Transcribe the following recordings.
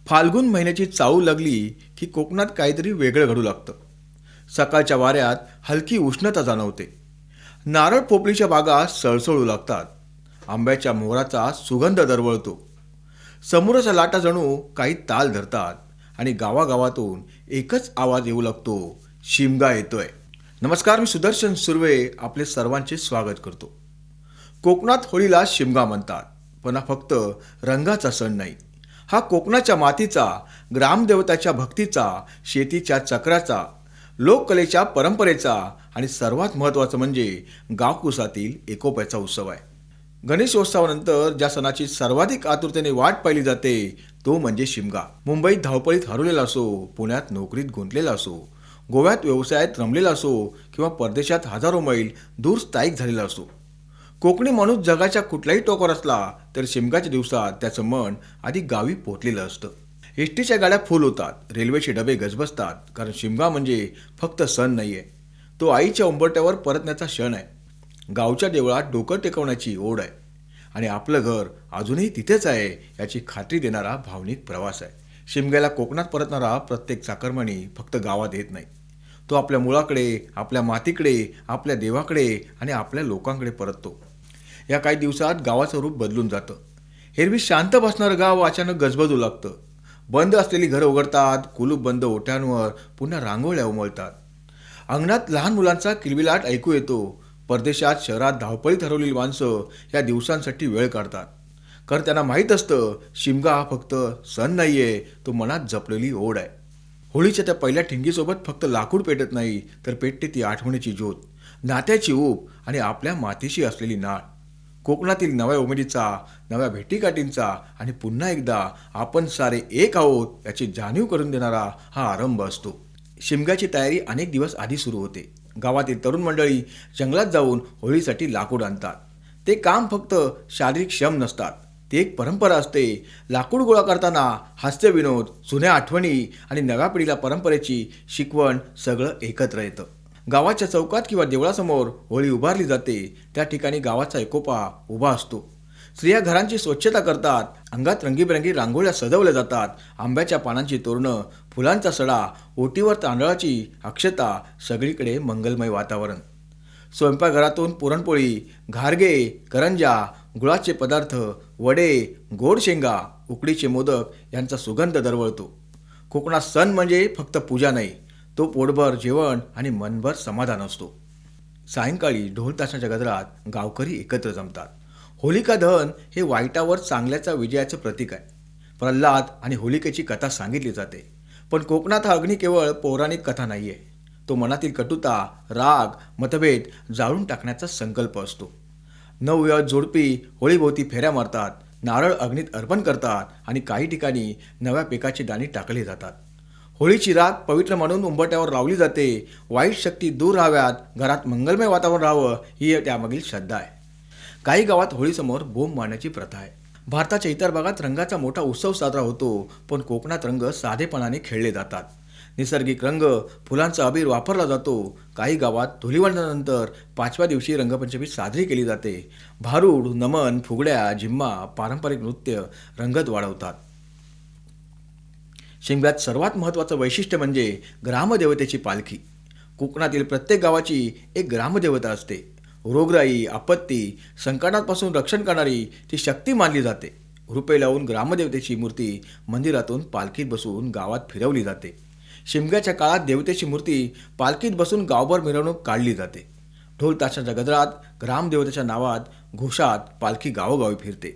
फाल्गुन महिन्याची चाहूल लागली की कोकणात काहीतरी वेगळं घडू लागतं. सकाळच्या वाऱ्यात हलकी उष्णता जाणवते. नारळ पोपलीच्या बागा सळसळू लागतात. आंब्याच्या मोहराचा सुगंध दरवळतो. समोरच्या लाटा जणू काही ताल धरतात आणि गावागावातून एकच आवाज येऊ लागतो, शिमगा येतोय. नमस्कार, मी सुदर्शन सुर्वे आपले सर्वांचे स्वागत करतो. कोकणात होळीला शिमगा म्हणतात, पण हा फक्त रंगाचा सण नाही. हा कोकणाच्या मातीचा, ग्रामदेवताच्या भक्तीचा, शेतीच्या चक्राचा, लोककलेच्या परंपरेचा आणि सर्वात महत्त्वाचं म्हणजे गावकुसातील एकोप्याचा उत्सव आहे. गणेशोत्सवानंतर ज्या सणाची सर्वाधिक आतुरतेने वाट पाहिली जाते तो म्हणजे शिमगा. मुंबईत धावपळीत हरवलेला असो, पुण्यात नोकरीत गुंतलेला असो, गोव्यात व्यवसायात रमलेला असो किंवा परदेशात हजारो मैल दूर स्थायिक झालेला असो, कोकणी माणूस जगाच्या कुठल्याही टोकावर असला तर शिमग्याच्या दिवसात त्याचं मन आधी गावी पोचलेलं असतं. एसटीच्या गाड्या फुल होतात, रेल्वेचे डबे गजबजतात, कारण शिमगा म्हणजे फक्त सण नाहीये, तो आईच्या उंबरट्यावर परतण्याचा क्षण आहे. गावच्या देवळात डोकं टेकवण्याची ओढ आहे आणि आपलं घर अजूनही तिथेच आहे याची खात्री देणारा भावनिक प्रवास आहे. शिमग्याला कोकणात परतणारा प्रत्येक चाकरमानी फक्त गावात येत नाही, तो आपल्या मुळाकडे, आपल्या मातीकडे, आपल्या देवाकडे आणि आपल्या लोकांकडे परततो. या काही दिवसात गावाचं रूप बदलून जातं. एरवी शांत बसणारं गाव अचानक गजबजू लागतं. बंद असलेली घरं उघडतात, कुलूप बंद ओट्यांवर पुन्हा रांगोळ्या उमलतात. अंगणात लहान मुलांचा किलबिलाट ऐकू येतो. परदेशात, शहरात धावपळीत हरवलेली माणसं या दिवसांसाठी वेळ काढतात, कारण त्यांना माहीत असतं शिमगा हा फक्त सण नाहीये, तो मनात जपलेली ओढ आहे. होळीच्या त्या पहिल्या ठिंगीसोबत फक्त लाकूड पेटत नाही, तर पेटते ती आठवणीची ज्योत, नात्याची ऊब आणि आपल्या मातीशी असलेली नाळ. कोकणातील नव्या उमेदीचा, नव्या भेटीगाठींचा आणि पुन्हा एकदा आपण सारे एक आहोत याची जाणीव करून देणारा हा आरंभ असतो. शिमग्याची तयारी अनेक दिवस आधी सुरू होते. गावातील तरुण मंडळी जंगलात जाऊन होळीसाठी लाकूड आणतात. ते काम फक्त शारीरिक श्रम नसतात, ते एक परंपरा असते. लाकूड गोळा करताना हास्य विनोद, जुन्या आठवणी आणि नव्या पिढीला परंपरेची शिकवण सगळं एकत्र येतं. गावाच्या चौकात किंवा देवळासमोर होळी उभारली जाते. त्या ठिकाणी गावाचा एकोपा उभा असतो. स्त्रिया घरांची स्वच्छता करतात, अंगात रंगीबेरंगी रांगोळ्या सजवल्या जातात. आंब्याच्या पानांची तोरणं, फुलांचा सडा, ओटीवर तांदळाची अक्षता, सगळीकडे मंगलमय वातावरण. स्वयंपाकघरातून पुरणपोळी, घारगे, करंजा, गुळाचे पदार्थ, वडे, गोड शेंगा, उकडीचे मोदक यांचा सुगंध दरवळतो. कोकणात सण म्हणजे फक्त पूजा नाही, तो पोटभर जेवण आणि मनभर समाधान असतो. सायंकाळी ढोल ताशाच्या गजरात गावकरी एकत्र जमतात. होलिका दहन हे वाईटावर चांगल्याचा विजयाचं प्रतीक आहे. प्रल्हाद आणि होलिकेची कथा सांगितली जाते. पण कोकणात हा अग्नी केवळ पौराणिक कथा नाहीये, तो मनातील कटुता, राग, मतभेद जाळून टाकण्याचा संकल्प असतो. नवविवाहित जोडपी होळीभोवती फेऱ्या मारतात, नारळ अग्नीत अर्पण करतात आणि काही ठिकाणी नव्या पिकाची दाणी टाकली जातात. होळीची राख पवित्र म्हणून उंबरट्यावर लावली जाते. वाईट शक्ती दूर राहाव्यात, घरात मंगलमय वातावरण राहावं, ही त्यामागील श्रद्धा आहे. काही गावात होळीसमोर बोंब मारण्याची प्रथा आहे. भारताच्या इतर भागात रंगाचा मोठा उत्सव साजरा होतो, पण कोकणात रंग साधेपणाने खेळले जातात. नैसर्गिक रंग, फुलांचा अबीर वापरला जातो. काही गावात धुलिवंदनानंतर 5व्या दिवशी रंगपंचमी साजरी केली जाते. भारूड, नमन, फुगड्या, झिम्मा, पारंपरिक नृत्य रंगत वाढवतात. शिमग्यात सर्वात महत्त्वाचं वैशिष्ट्य म्हणजे ग्रामदेवतेची पालखी. कोकणातील प्रत्येक गावाची एक ग्रामदेवता असते. रोगराई, आपत्ती, संकटांपासून रक्षण करणारी ती शक्ती मानली जाते. रुपये लावून ग्रामदेवतेची मूर्ती मंदिरातून पालखीत बसून गावात फिरवली जाते. शिमग्याच्या काळात देवतेची मूर्ती पालखीत बसून गावभर मिरवणूक काढली जाते. ढोल ताशाच्या गजरात, ग्रामदेवतेच्या नावात, घोषात पालखी गावोगावी फिरते.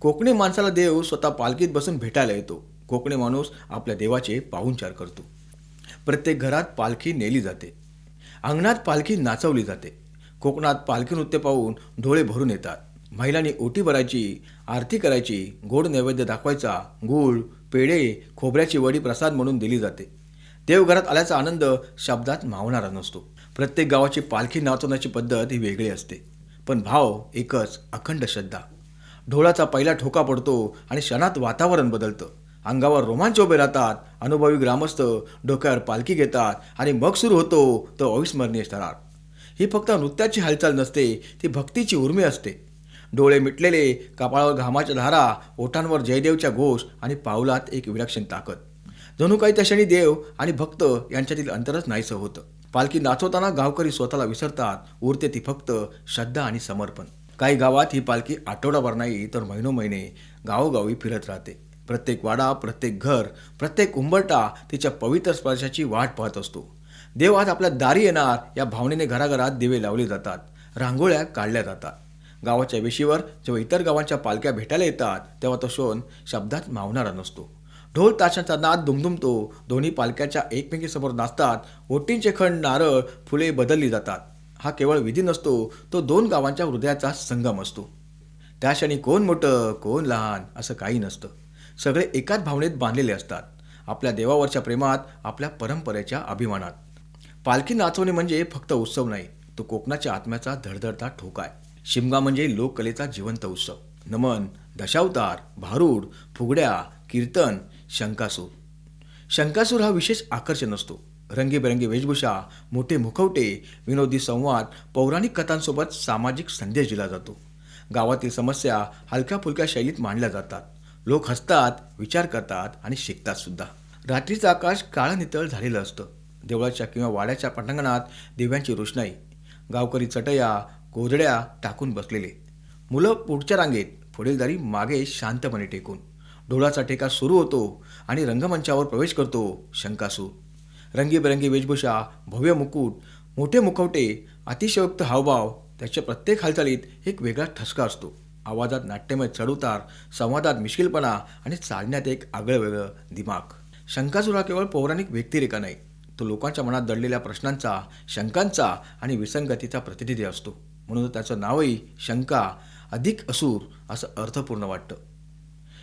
कोकणी माणसाला देव स्वतः पालखीत बसून भेटायला येतो. कोकणी माणूस आपल्या देवाचे पाहुणचार करतो. प्रत्येक घरात पालखी नेली जाते. अंगणात पालखी नाचवली जाते. कोकणात पालखी नृत्य पाहून डोळे भरून येतात. महिलांनी ओटी भरायची, आरती करायची, गोड नैवेद्य दाखवायचा. गूळ, पेढे, खोबऱ्याची वडी प्रसाद म्हणून दिली जाते. देवघरात आल्याचा आनंद शब्दात मावणारा नसतो. प्रत्येक गावाची पालखी नाचवण्याची पद्धत ही वेगळी असते, पण भाव एकच, अखंड श्रद्धा. ढोलाचा पहिला ठोका पडतो आणि क्षणात वातावरण बदलतं. अंगावर रोमांच उभे राहतात. अनुभवी ग्रामस्थ डोक्यावर पालखी घेतात आणि मग सुरू होतो तो अविस्मरणीय थरार. ही फक्त नृत्याची हालचाल नसते, ती भक्तीची उर्मी असते. डोळे मिटलेले, कपाळावर घामाच्या धारा, ओठांवर जयदेवच्या घोष आणि पावलात एक विलक्षण ताकद. जणू काही त्या क्षणी देव आणि भक्त यांच्यातील अंतरच नाहीसं होतं. पालखी नाचवताना गावकरी स्वतःला विसरतात. उरते ती फक्त श्रद्धा आणि समर्पण. काही गावात ही पालखी आठवडाभर नाही तर महिनोमहिने गावोगावी फिरत राहते. प्रत्येक वाडा, प्रत्येक घर, प्रत्येक उंबरटा तिच्या पवित्र स्पर्शाची वाट पाहत असतो. देव आज आपल्या दारी येणार या भावनेने घराघरात दिवे लावले जातात, रांगोळ्या काढल्या जातात. गावाच्या वेशीवर जेव्हा इतर गावांच्या पालख्या भेटायला येतात तेव्हा तो क्षण शब्दात मावणारा नसतो. ढोल ताशांचा नाद दुमदुमतो, दोन्ही पालख्याच्या एकमेकींसमोर नाचतात, ओटींचे खण, नारळ, फुले बदलली जातात. हा केवळ विधी नसतो, तो दोन गावांच्या हृदयाचा संगम असतो. त्या क्षणी कोण मोठं कोण लहान असं काही नसतं. सगळे एकाच भावनेत बांधलेले असतात, आपल्या देवावरच्या प्रेमात, आपल्या परंपरेच्या अभिमानात. पालखी नाचवणे म्हणजे फक्त उत्सव नाही, तो कोकणाच्या आत्म्याचा धडधडता ठोका आहे. शिमगा म्हणजे लोककलेचा जिवंत उत्सव. नमन, दशावतार, भारूड, फुगड्या, कीर्तन, शंकासूर. शंकासूर हा विशेष आकर्षण असतो. रंगीबेरंगी वेशभूषा, मोठे मुखवटे, विनोदी संवाद, पौराणिक कथांसोबत सामाजिक संदेश दिला जातो. गावातील समस्या हलक्या फुलक्या शैलीत मांडल्या जातात. लोक हसतात, विचार करतात आणि शिकतात सुद्धा. रात्रीचं आकाश काळं नितळ झालेलं असतं. देवळाच्या किंवा वाड्याच्या पटांगणात दिव्यांची रोषणाई, गावकरी चटया, गोधड्या टाकून बसलेले, मुलं पुढच्या रांगेत, पुढील दारी मागे शांतपणे टेकून. ढोलाचा ठेका सुरू होतो आणि रंगमंचावर प्रवेश करतो शंकासूर. रंगीबेरंगी वेशभूषा, भव्य मुकुट, मोठे मुखवटे, अतिशयोक्त हावभाव, त्याच्या प्रत्येक हालचालीत एक वेगळा ठसका असतो. आवाजात नाट्यमय चढउतार, संवादात मिश्किलपणा आणि चालण्यात एक आगळंवेगळं दिमाग. शंकासूर हा केवळ पौराणिक व्यक्तिरेखा नाही, तो लोकांच्या मनात दडलेल्या प्रश्नांचा, शंकांचा आणि विसंगतीचा प्रतिनिधी असतो. म्हणून त्याचं नावही शंका अधिक असूर असं अर्थपूर्ण वाटतं.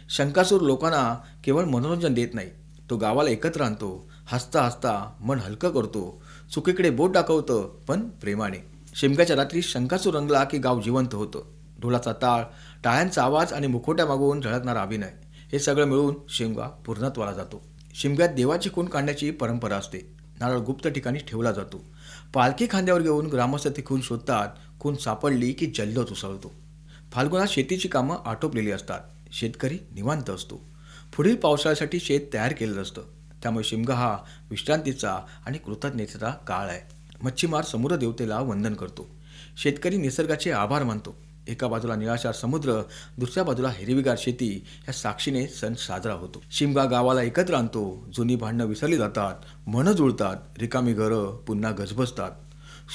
शंकासूर लोकांना केवळ मनोरंजन देत नाही, तो गावाला एकत्र आणतो. हसता हसता मन हलकं करतो, चुकीकडे बोट दाखवतं पण प्रेमाने. शिमग्याच्या रात्री शंकासूर रंगला की गाव जिवंत होतं. ढोलाचा ताळ, टाळ्यांचा आवाज आणि मुखोट्या मागून झळकणारा अभिनय, हे सगळं मिळून शिमगा पूर्णत्वाला जातो. शिमग्यात देवाची खूण काढण्याची परंपरा असते. नारळ गुप्त ठिकाणी ठेवला जातो. पालखी खांद्यावर घेऊन ग्रामस्थ ती खूण शोधतात. खूण सापडली की जल्लोष उसळतो. फाल्गुनात शेतीची कामं आटोपलेली असतात. शेतकरी निवांत असतो. पुढील पावसाळ्यासाठी शेत तयार केलेलं असतं. त्यामुळे शिमगा हा विश्रांतीचा आणि कृतज्ञतेचा काळ आहे. मच्छीमार समुद्र देवतेला वंदन करतो. शेतकरी निसर्गाचे आभार मानतो. एका बाजूला निळाशार समुद्र, दुसऱ्या बाजूला हिरवीगार शेती, या साक्षीने सण साजरा होतो. शिमगा गावाला एकत्र आणतो. जुनी भांडणं विसरली जातात, मनं जुळतात, रिकामी घरं पुन्हा गजबजतात.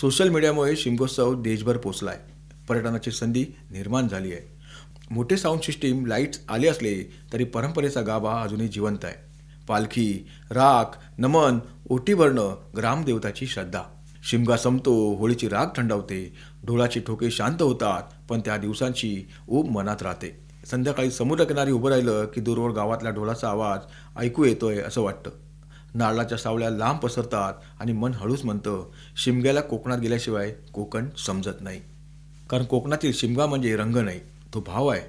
सोशल मीडियामुळे शिमगोत्सव देशभर पोचलाय. पर्यटनाची संधी निर्माण झाली आहे. मोठे साऊंड सिस्टीम, लाईट्स आले असले तरी परंपरेचा गाभा अजूनही जिवंत आहे. पालखी, राख, नमन, ओटी भरणं, ग्रामदेवताची श्रद्धा. शिमगा संपतो, होळीची राग थंडावते, ढोलाची ठोके शांत होतात, पण त्या दिवसांची ऊब मनात राहते. संध्याकाळी समुद्रकिनारी उभं राहिलं की दूरवर गावातल्या ढोलाचा आवाज ऐकू येतोय असं वाटतं. नारळाच्या सावळ्या लांब पसरतात आणि मन हळूच म्हणतं, शिमग्याला कोकणात गेल्याशिवाय कोकण समजत नाही. कारण कोकणातील शिमगा म्हणजे रंग नाही, तो भाव आहे.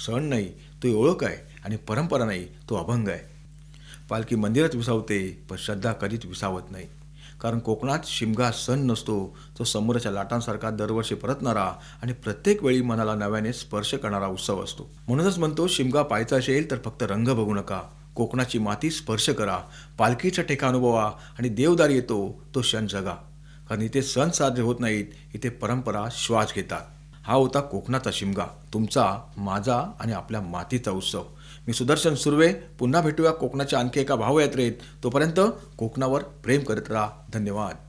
सण नाही, तो ओळख आहे. आणि परंपरा नाही, तो अभंग आहे. पालखी मंदिरात विसावते, पण श्रद्धा कधीच विसावत नाही. कारण कोकणात शिमगा सण नसतो, तो समुद्राच्या लाटांसारखा दरवर्षी परतणारा आणि प्रत्येक वेळी मनाला नव्याने स्पर्श करणारा उत्सव असतो. म्हणूनच म्हणतो, शिमगा पाहायचा असेल तर फक्त रंग बघू नका, कोकणाची माती स्पर्श करा, पालखीचा ठेका अनुभवा आणि देवदारी येतो तो क्षण जगा. कारण इथे सण साजरे होत नाहीत, इथे परंपरा श्वास घेतात. हा होता कोकणाचा शिमगा, तुमचा, माझा आणि आपल्या मातीचा उत्सव. मी सुदर्शन सुर्वे. पुन्हा भेटूया कोकणाच्या आणखी एका भावयात्रेत. तोपर्यंत कोकणावर प्रेम करत राहा. धन्यवाद.